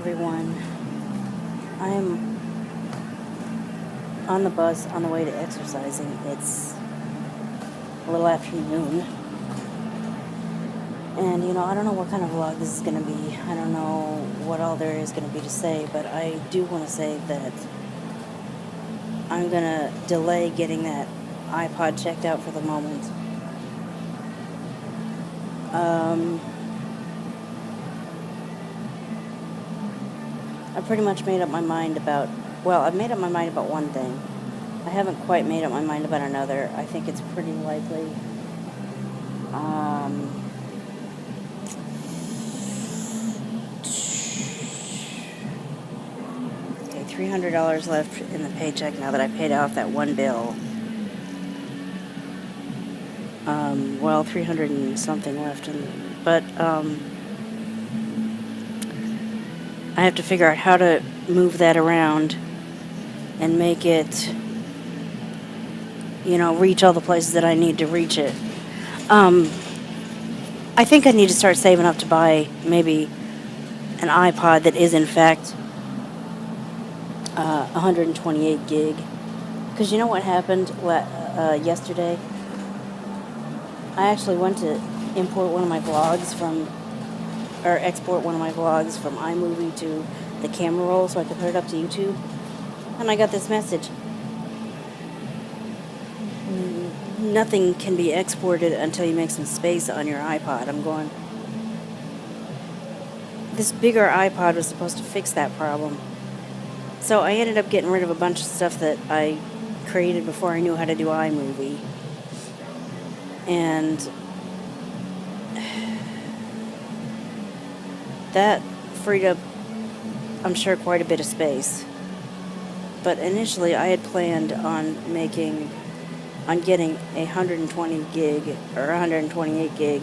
everyone. I'm on the bus on the way to exercising. It's a little afternoon. And, I don't know what kind of vlog this is going to be. I don't know what all there is going to be to say, but I do want to say that I'm going to delay getting that iPod checked out for the moment. I pretty much made up my mind about, I've made up my mind about one thing. I haven't quite made up my mind about another. I think it's pretty likely. Okay, $300 left in the paycheck now that I paid off that one bill. 300 and something left, but I have to figure out how to move that around and make it, reach all the places that I need to reach it. I think I need to start saving up to buy maybe an iPod that is in fact 128 gig. Because you know what happened yesterday? I actually went to export one of my vlogs from iMovie to the camera roll so I could put it up to YouTube. And I got this message. Nothing can be exported until you make some space on your iPod. I'm going, this bigger iPod was supposed to fix that problem. So I ended up getting rid of a bunch of stuff that I created before I knew how to do iMovie. And that freed up, I'm sure, quite a bit of space. But initially I had planned on getting a 120 gig or 128 gig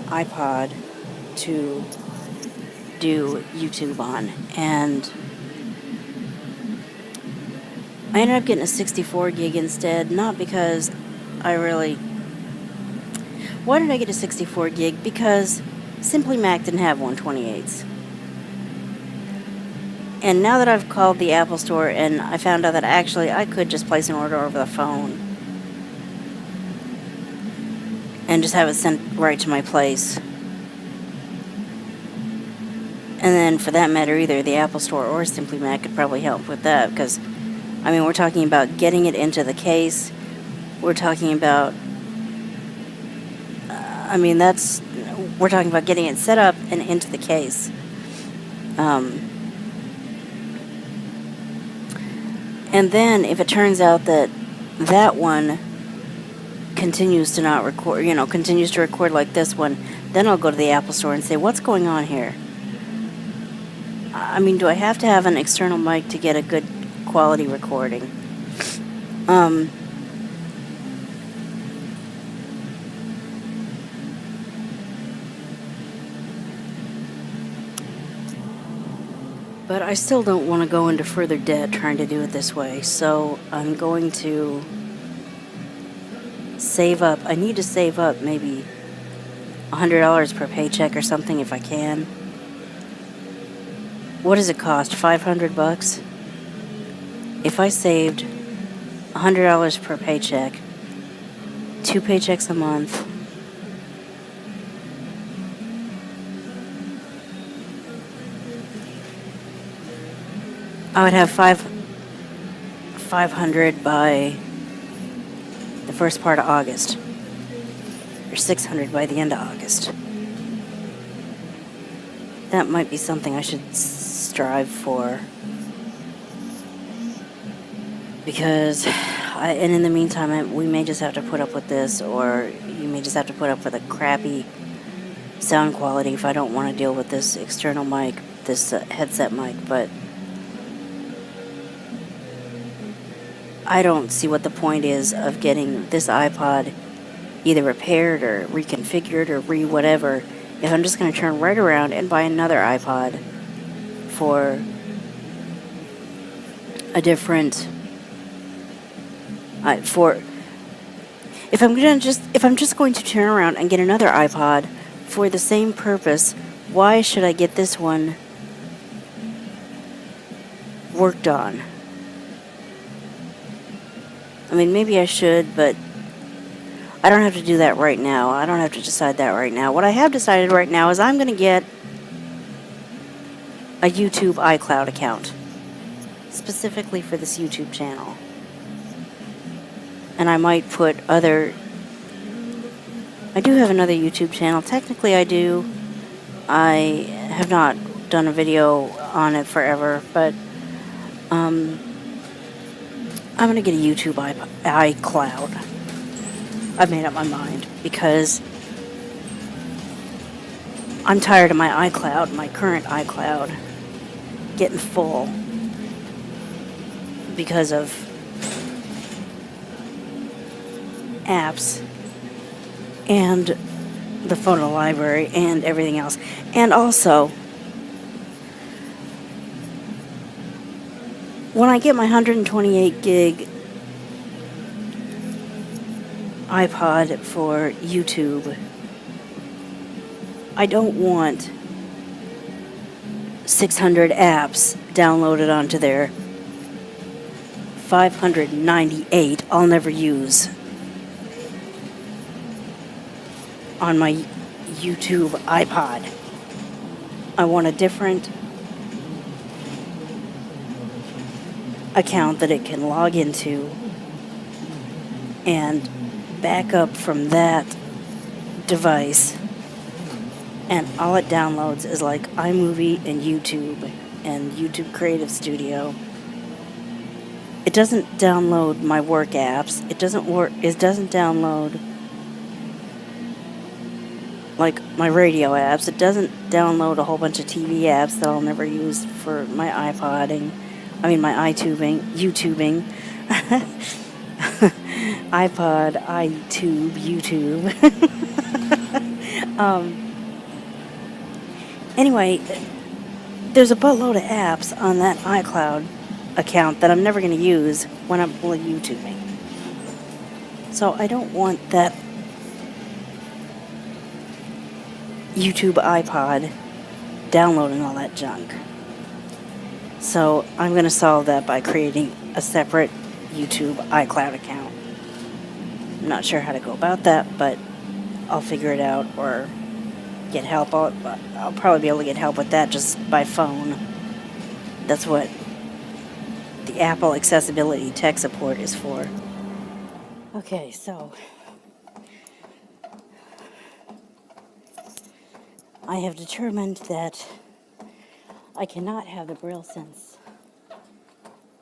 iPod to do YouTube on. And I ended up getting a 64 gig instead, not because why did I get a 64 gig? Because Simply Mac didn't have 128s. And now that I've called the Apple Store and I found out that actually I could just place an order over the phone and just have it sent right to my place. And then for that matter, either the Apple Store or Simply Mac could probably help with that, because we're talking about getting it into the case. We're talking about we're talking about getting it set up and into the case. And then if it turns out that one continues to not record, continues to record like this one, then I'll go to the Apple Store and say, what's going on here? Do I have to have an external mic to get a good quality recording? But I still don't want to go into further debt trying to do it this way, so I'm going to save up. I need to save up maybe $100 per paycheck or something if I can. What does it cost? $500? If I saved $100 per paycheck, 2 paychecks a month, I would have 500 by the first part of August, or 600 by the end of August. That might be something I should strive for, because and in the meantime, we may just have to put up with this, or you may just have to put up with a crappy sound quality if I don't want to deal with this external mic, this headset mic. But I don't see what the point is of getting this iPod either repaired or reconfigured or whatever if I'm just going to turn right around and buy another iPod for a different if I'm just going to turn around and get another iPod for the same purpose, why should I get this one worked on. I mean, maybe I should, but I don't have to do that right now. I don't have to decide that right now. What I have decided right now is I'm going to get a YouTube iCloud account, specifically for this YouTube channel. And I might put other... I do have another YouTube channel. Technically, I do. I have not done a video on it forever, but I'm going to get a YouTube iCloud. I've made up my mind because I'm tired of my iCloud, my current iCloud, getting full because of apps and the photo library and everything else. And also, when I get my 128 gig iPod for YouTube, I don't want 600 apps downloaded onto there. 598 I'll never use on my YouTube iPod. I want a different account that it can log into and back up from that device, and all it downloads is like iMovie and YouTube Creative Studio. It doesn't download my work apps. It doesn't download like my radio apps. It doesn't download a whole bunch of TV apps that I'll never use for my iPodding. I mean my YouTubing. iPod, iTube, YouTube. Anyway, there's a buttload of apps on that iCloud account that I'm never going to use when I'm YouTubing. So I don't want that YouTube iPod downloading all that junk. So I'm going to solve that by creating a separate YouTube iCloud account. I'm not sure how to go about that, but I'll figure it out or get help. I'll probably be able to get help with that just by phone. That's what the Apple Accessibility Tech Support is for. Okay, so I have determined that I cannot have the Braille Sense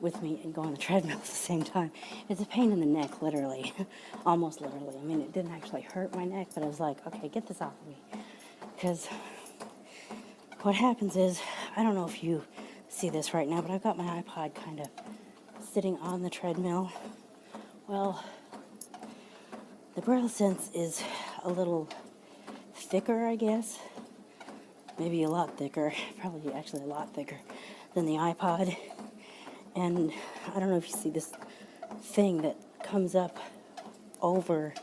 with me and go on the treadmill at the same time. It's a pain in the neck, literally. Almost literally. I mean, it didn't actually hurt my neck, but I was like, okay, get this off of me. Because what happens is, I don't know if you see this right now, but I've got my iPod kind of sitting on the treadmill. Well, the Braille Sense is a little thicker, I guess. Maybe a lot thicker. Probably actually a lot thicker than the iPod. And I don't know if you see this thing that comes up over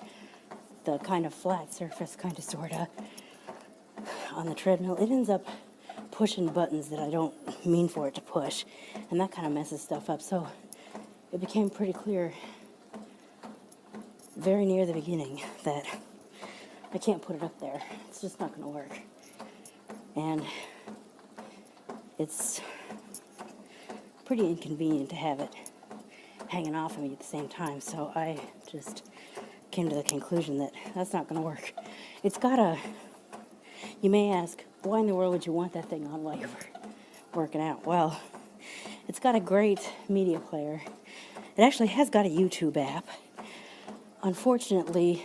the kind of flat surface, kind of, sort of, on the treadmill. It ends up pushing buttons that I don't mean for it to push. And that kind of messes stuff up. So it became pretty clear very near the beginning that I can't put it up there. It's just not going to work. And it's pretty inconvenient to have it hanging off of me at the same time, so I just came to the conclusion that that's not going to work. It's got a... You may ask, why in the world would you want that thing on while you're working out? Well, it's got a great media player. It actually has got a YouTube app. Unfortunately,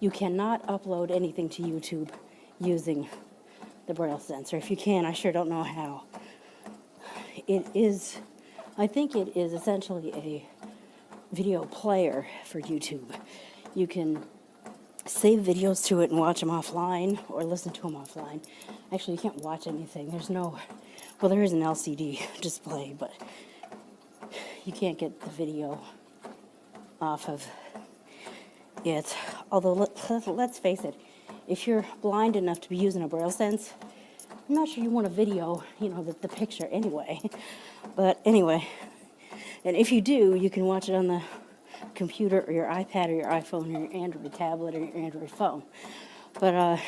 you cannot upload anything to YouTube using the Braille sensor. If you can, I sure don't know how. I think it is essentially a video player for YouTube. You can save videos to it and watch them offline or listen to them offline. Actually, you can't watch anything. There is an LCD display, but you can't get the video off of it. Although, let's face it, if you're blind enough to be using a Braille Sense, I'm not sure you want a video, the picture anyway. But anyway, and if you do, you can watch it on the computer or your iPad or your iPhone or your Android tablet or your Android phone. But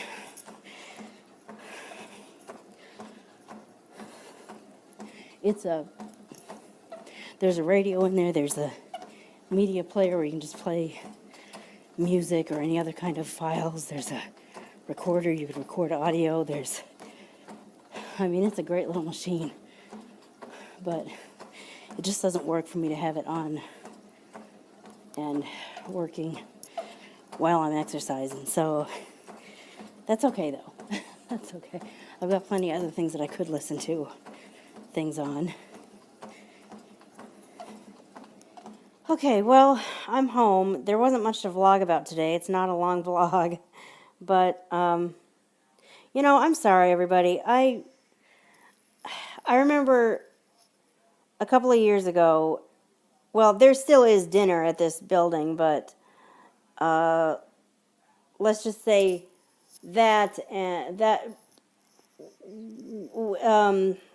there's a radio in there, there's a media player where you can just play music or any other kind of files. There's a recorder, you can record audio. It's a great little machine. But it just doesn't work for me to have it on and working while I'm exercising. So that's okay, though. That's okay. I've got plenty of other things that I could listen to things on. Okay, well, I'm home. There wasn't much to vlog about today. It's not a long vlog. But, I'm sorry, everybody. I remember a couple of years ago, well, there still is dinner at this building, but let's just say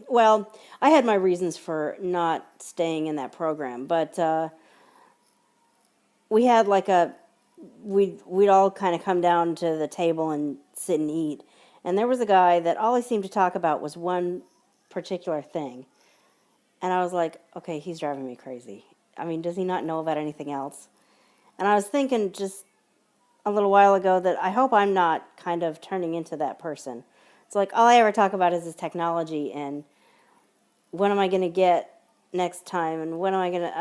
well, I had my reasons for not staying in that program, but we had we'd all kind of come down to the table and sit and eat, and there was a guy that all he seemed to talk about was one particular thing, and I was like, okay, he's driving me crazy. Does he not know about anything else? And I was thinking just a little while ago that I hope I'm not kind of turning into that person. It's like all I ever talk about is this technology and when am I going to get next time and when am I going to...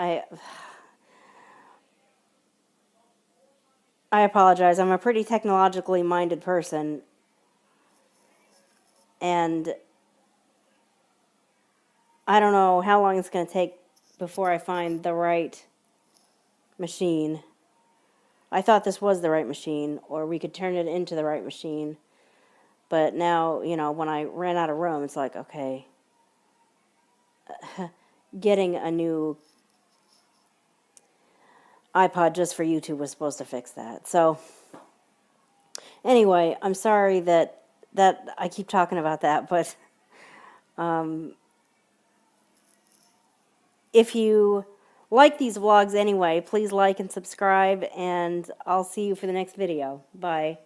I apologize. I'm a pretty technologically minded person, and I don't know how long it's going to take before I find the right machine. I thought this was the right machine, or we could turn it into the right machine. But now, when I ran out of room, it's like, okay, getting a new iPod just for YouTube was supposed to fix that. So, anyway, I'm sorry that I keep talking about that, but if you like these vlogs anyway, please like and subscribe, and I'll see you for the next video. Bye.